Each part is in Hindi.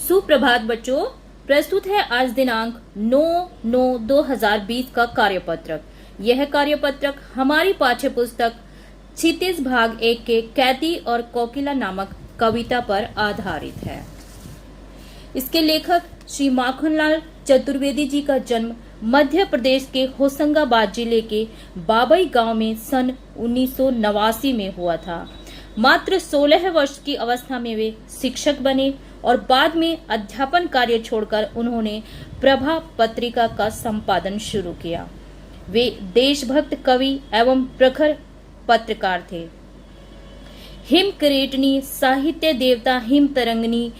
सुप्रभात बच्चों, प्रस्तुत है आज दिनांक 9/9/2020 का कार्यपत्रक। यह कार्यपत्रक हमारी पाठ्य पुस्तक क्षितिज भाग 1 के कैदी और कोकिला नामक कविता पर आधारित है। इसके लेखक श्री माखनलाल चतुर्वेदी जी का जन्म मध्य प्रदेश के होशंगाबाद जिले के बाबई गांव में सन 1989 में हुआ था। मात्र 16 वर्ष की अवस्था में वे शिक्षक बने और बाद में अध्यापन कार्य छोड़कर उन्होंने प्रभा पत्रिका का संपादन शुरू किया। वे देशभक्त कवि एवं प्रखर पत्रकार थे। हिम करेटनी, साहित्य देवता हिम तरंगनी,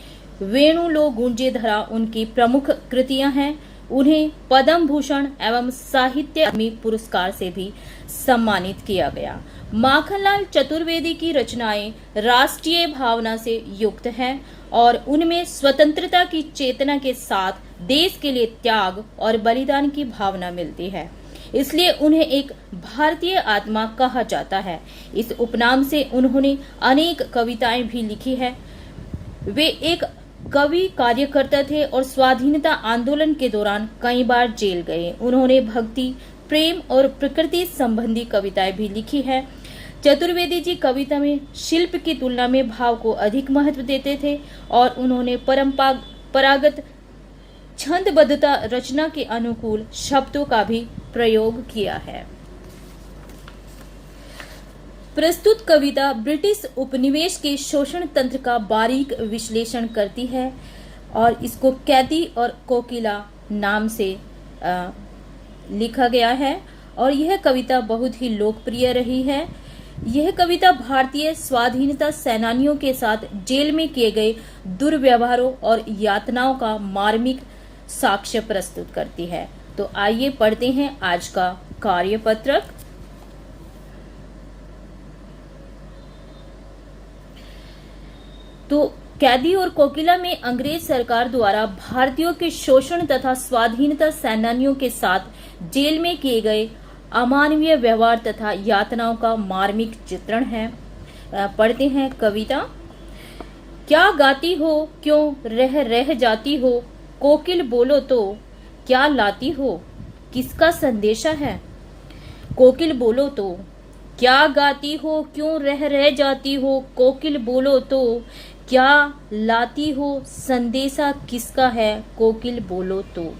वेणुलो गूंजे धरा उनकी प्रमुख कृतियां हैं। उन्हें पद्म भूषण एवं साहित्य अकादमी पुरस्कार से भी सम्मानित किया गया। माखनलाल चतुर्वेदी की रचनाएं राष्ट्रीय भावना से युक्त हैं और उनमें स्वतंत्रता की चेतना के साथ देश के लिए त्याग और बलिदान की भावना मिलती है। इसलिए उन्हें एक भारतीय आत्मा कहा जाता है। इस उपनाम से उन्होंने अनेक कविताएं भी लिखी है। वे एक कवि कार्यकर्ता थे और स्वाधीनता आंदोलन के दौरान कई बार जेल गए। उन्होंने भक्ति, प्रेम और प्रकृति संबंधी कविताएं भी लिखी है। चतुर्वेदी जी कविता में शिल्प की तुलना में भाव को अधिक महत्व देते थे और उन्होंने परंपरागत छंदबद्धता रचना के अनुकूल शब्दों का भी प्रयोग किया है। प्रस्तुत कविता ब्रिटिश उपनिवेश के शोषण तंत्र का बारीक विश्लेषण करती है और इसको कैदी और कोकिला नाम से लिखा गया है और यह कविता बहुत ही लोकप्रिय रही है। यह कविता भारतीय स्वाधीनता सेनानियों के साथ जेल में किए गए दुर्व्यवहारों और यातनाओं का मार्मिक साक्ष्य प्रस्तुत करती है। तो आइए पढ़ते हैं आज का कार्यपत्रक। तो कैदी और कोकिला में अंग्रेज सरकार द्वारा भारतीयों के शोषण तथा स्वाधीनता सेनानियों के साथ जेल में किए गए अमानवीय व्यवहार तथा यातनाओं का मार्मिक चित्रण है। पढ़ते हैं कविता। क्या गाती हो, क्यों रह जाती हो, कोकिल बोलो तो क्या लाती हो, किसका संदेशा है। कोकिल बोलो तो क्या गाती हो, क्यों रह जाती हो, कोकिल बोलो तो क्या लाती हो, संदेशा किसका है, कोकिल बोलो तो।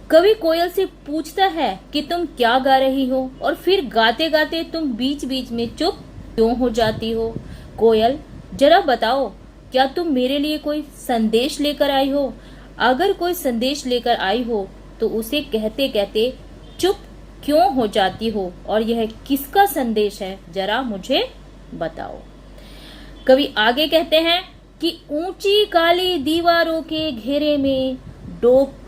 कवि कोयल से पूछता है कि तुम क्या गा रही हो और फिर गाते गाते तुम बीच बीच में चुप क्यों हो जाती हो। कोयल, जरा बताओ, क्या तुम मेरे लिए कोई संदेश लेकर आई हो? अगर कोई संदेश लेकर आई हो तो उसे कहते कहते चुप क्यों हो जाती हो और यह किसका संदेश है, जरा मुझे बताओ। कवि आगे कहते हैं कि ऊंची काली दीवारों के घेरे में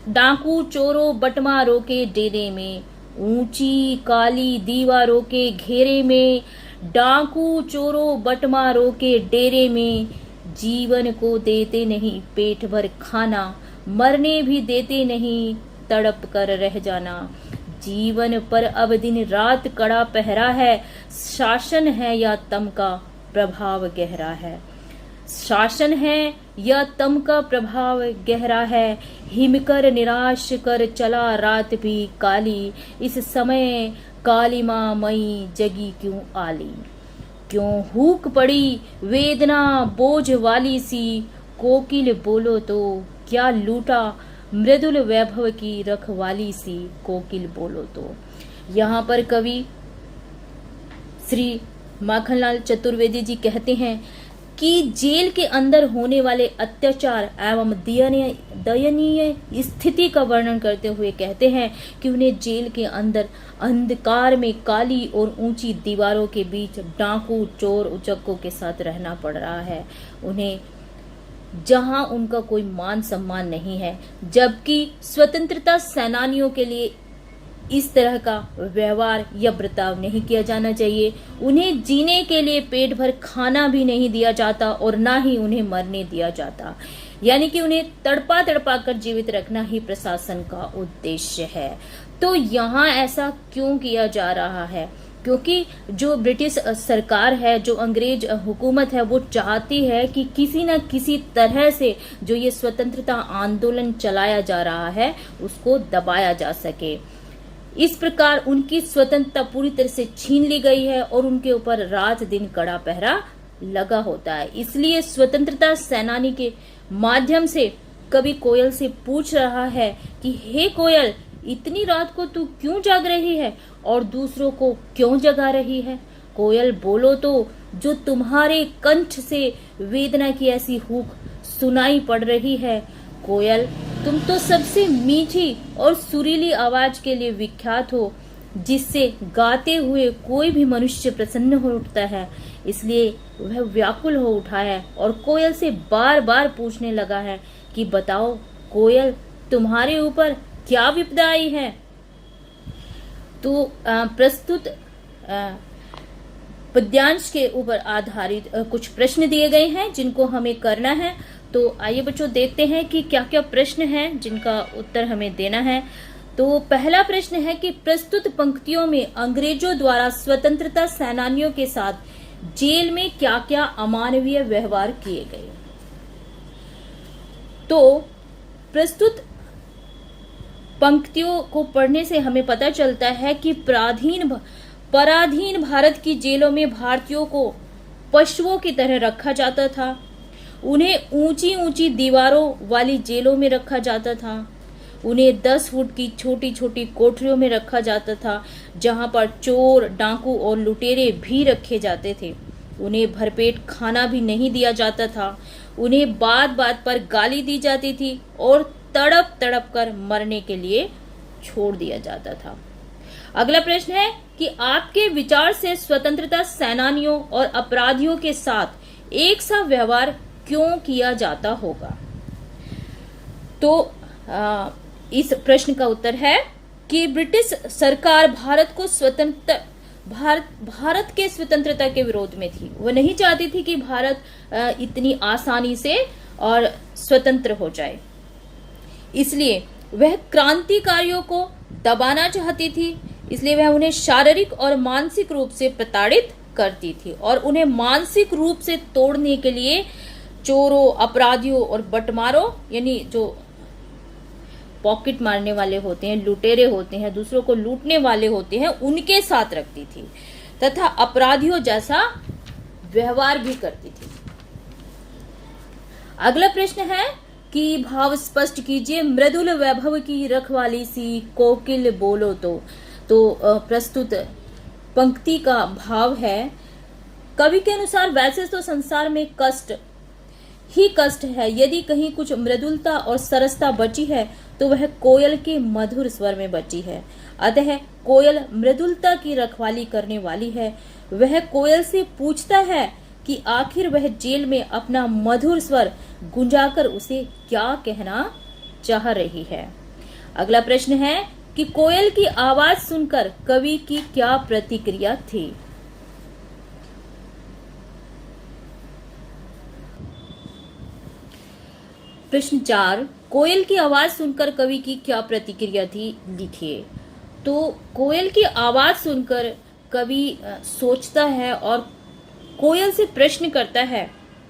डाकू चोरों बटमारों के डेरे में। ऊंची काली दीवारों के घेरे में डाकू चोरों बटमारों के डेरे में। जीवन को देते नहीं पेट भर खाना, मरने भी देते नहीं तड़प कर रह जाना। जीवन पर अब दिन रात कड़ा पहरा है, शासन है या तम का प्रभाव गहरा है। शासन है या तम का प्रभाव गहरा है, हिमकर निराश कर चला रात भी काली। इस समय कालिमा मई जगी क्यों आली, क्यों हूक पड़ी वेदना बोझ वाली सी। कोकिल बोलो तो क्या लूटा मृदुल वैभव की रखवाली सी, कोकिल बोलो तो। यहाँ पर कवि श्री माखनलाल चतुर्वेदी जी कहते हैं कि जेल के अंदर होने वाले अत्याचार एवं दयनीय स्थिति का वर्णन करते हुए कहते हैं कि उन्हें जेल के अंदर अंधकार में काली और ऊंची दीवारों के बीच डाकू चोर उचक्कों के साथ रहना पड़ रहा है। उन्हें जहां उनका कोई मान सम्मान नहीं है, जबकि स्वतंत्रता सेनानियों के लिए इस तरह का व्यवहार या बर्ताव नहीं किया जाना चाहिए। उन्हें जीने के लिए पेट भर खाना भी नहीं दिया जाता और ना ही उन्हें मरने दिया जाता, यानी कि उन्हें तड़पा तड़पा कर जीवित रखना ही प्रशासन का उद्देश्य है। तो यहाँ ऐसा क्यों किया जा रहा है? क्योंकि जो ब्रिटिश सरकार है, जो अंग्रेज हुकूमत है, वो चाहती है कि किसी न किसी तरह से जो ये स्वतंत्रता आंदोलन चलाया जा रहा है उसको दबाया जा सके। इस प्रकार उनकी स्वतंत्रता पूरी तरह से छीन ली गई है और उनके ऊपर रात दिन कड़ा पहरा लगा होता है। इसलिए स्वतंत्रता सेनानी के माध्यम से कवि कोयल से पूछ रहा है कि हे कोयल, इतनी रात को तू क्यों जाग रही है और दूसरों को क्यों जगा रही है? कोयल बोलो तो, जो तुम्हारे कंठ से वेदना की ऐसी हूक सुनाई पड़ रही है। कोयल, तुम तो सबसे मीठी और सुरीली आवाज के लिए विख्यात हो, जिससे गाते हुए कोई भी मनुष्य प्रसन्न हो उठता है। इसलिए वह व्याकुल हो उठा है और कोयल से बार बार पूछने लगा है कि बताओ कोयल, तुम्हारे ऊपर क्या विपदा आई है? तो प्रस्तुत पद्यांश के ऊपर आधारित कुछ प्रश्न दिए गए हैं जिनको हमें करना है। तो आइए बच्चों देखते हैं कि क्या क्या प्रश्न हैं जिनका उत्तर हमें देना है। तो पहला प्रश्न है कि प्रस्तुत पंक्तियों में अंग्रेजों द्वारा स्वतंत्रता सेनानियों के साथ जेल में क्या क्या अमानवीय व्यवहार किए गए। तो प्रस्तुत पंक्तियों को पढ़ने से हमें पता चलता है कि पराधीन भारत की जेलों में भारतीयों को पशुओं की तरह रखा जाता था। उन्हें ऊंची ऊंची दीवारों वाली जेलों में रखा जाता था। उन्हें 10 फुट की छोटी छोटी कोठरियों में रखा जाता था, जहां पर चोर, डाकू और लुटेरे भी रखे जाते थे। उन्हें भरपेट खाना भी नहीं दिया जाता था। उन्हें बात बात पर गाली दी जाती थी और तड़प तड़प कर मरने के लिए छोड़ दिया जाता था। अगला प्रश्न है कि आपके विचार से स्वतंत्रता सेनानियों और अपराधियों के साथ एक सा व्यवहार क्यों किया जाता होगा? तो इस प्रश्न का उत्तर है कि ब्रिटिश सरकार भारत के स्वतंत्रता के विरोध में थी। वह नहीं चाहती थी कि भारत इतनी आसानी से और स्वतंत्र हो जाए। इसलिए वह क्रांतिकारियों को दबाना चाहती थी। इसलिए वह उन्हें शारीरिक और मानसिक रूप से प्रताड़ित करती थी और उन्हें मानसिक रूप से तोड़ने के लिए चोरों, अपराधियों और बटमारों, यानी जो पॉकेट मारने वाले होते हैं, लुटेरे होते हैं, दूसरों को लूटने वाले होते हैं, उनके साथ रखती थी तथा अपराधियों जैसा व्यवहार भी करती थी। अगला प्रश्न है कि भाव स्पष्ट कीजिए। मृदुल वैभव की रखवाली सी कोकिल बोलो तो। प्रस्तुत पंक्ति का भाव है, कवि के अनुसार वैसे तो संसार में कष्ट ही कष्ट है। यदि कहीं कुछ मृदुलता और सरसता बची है तो वह कोयल के मधुर स्वर में बची है। अतः कोयल मृदुलता की रखवाली करने वाली है। वह कोयल से पूछता है कि आखिर वह जेल में अपना मधुर स्वर गुंजाकर उसे क्या कहना चाह रही है। अगला प्रश्न है कि कोयल की आवाज सुनकर कवि की क्या प्रतिक्रिया थी? प्रश्न 4, कोयल की आवाज सुनकर कवि की क्या प्रतिक्रिया थी, लिखिए। तो कोयल की आवाज सुनकर कवि सोचता है और कोयल से प्रश्न करता है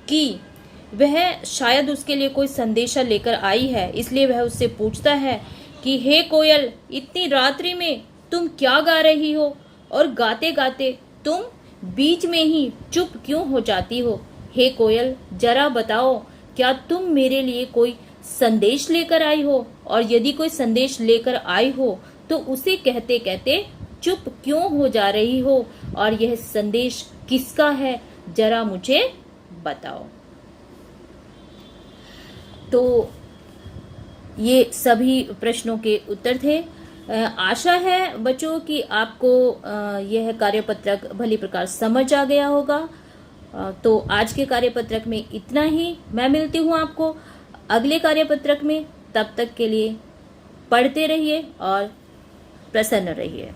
कि वह शायद उसके लिए कोई संदेशा लेकर आई है। इसलिए वह उससे पूछता है कि हे कोयल, इतनी रात्रि में तुम क्या गा रही हो और गाते गाते तुम बीच में ही चुप क्यों हो जाती हो? हे कोयल, जरा बताओ, क्या तुम मेरे लिए कोई संदेश लेकर आई हो? और यदि कोई संदेश लेकर आई हो तो उसे कहते कहते चुप क्यों हो जा रही हो? और यह संदेश किसका है, जरा मुझे बताओ। तो ये सभी प्रश्नों के उत्तर थे। आशा है बच्चों कि आपको यह कार्यपत्रक भली प्रकार समझ आ गया होगा। तो आज के कार्यपत्रक में इतना ही। मैं मिलती हूँ आपको अगले कार्यपत्रक में। तब तक के लिए पढ़ते रहिए और प्रसन्न रहिए।